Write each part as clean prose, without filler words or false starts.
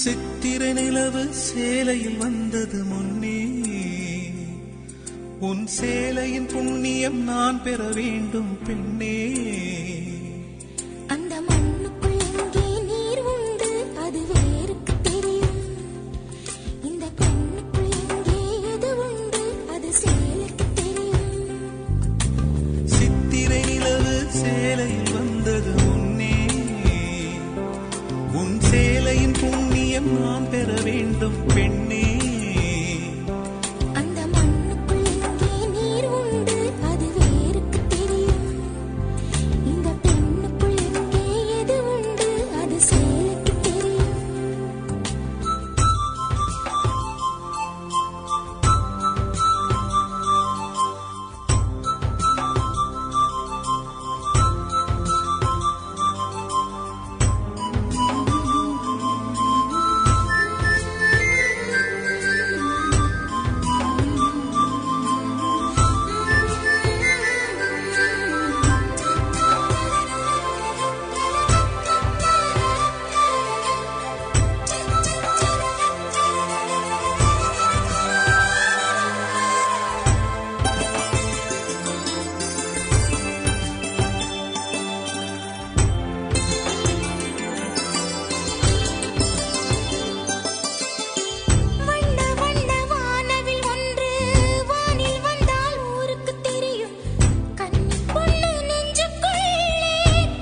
சித்திரை நிலவு சேலையில் வந்தது முன்னே, உன் சேலையின் புண்ணியம் நான் பெற வேண்டும் பெண்ணே. அந்த மண்ணுக்குள் எங்கே நீர் உண்டு அது வேருக்கு தெரியும். இந்த பெண்ணுக்குள் எங்கே எது உண்டு அது சேலைக்கு தெரியும். சித்திரை நிலவு சேலையில் வந்தது முன்னே, உன் சேலையின் புண்ணியம் நான் பெற வேண்டும் பெண்ணே. அந்த மண்ணுக்குள் எங்கே நீர் உண்டு அது வேருக்கு தெரியும். இந்த பெண்ணுக்குள் எங்கே எது உண்டு அது சேலைக்கு தெரியும். வண்ண வண்ண வானவில் ஒன்று வானில் வந்தால் ஊருக்கு தெரியும். கன்னி பொண்ணு நெஞ்சுக்குள்ளே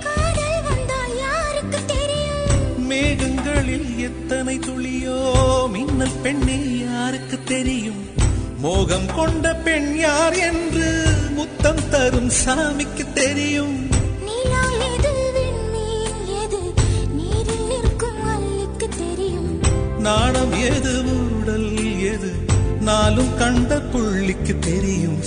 காதல் வந்தால் யாருக்கு தெரியும். மேகங்களில் எத்தனை துளியோ மின்னல் பெண்ணே யாருக்கு தெரியும். மோகம் கொண்ட பெண் யார் என்று முத்தம் தரும் சாமிக்கு தெரியும். நிலா எது விண்மீன் எது நீரில் நிற்கும் அல்லிக்கு தெரியும். நாணம் எது ஊடல் எது நாளும் கண்ட புள்ளிக்கு தெரியும்.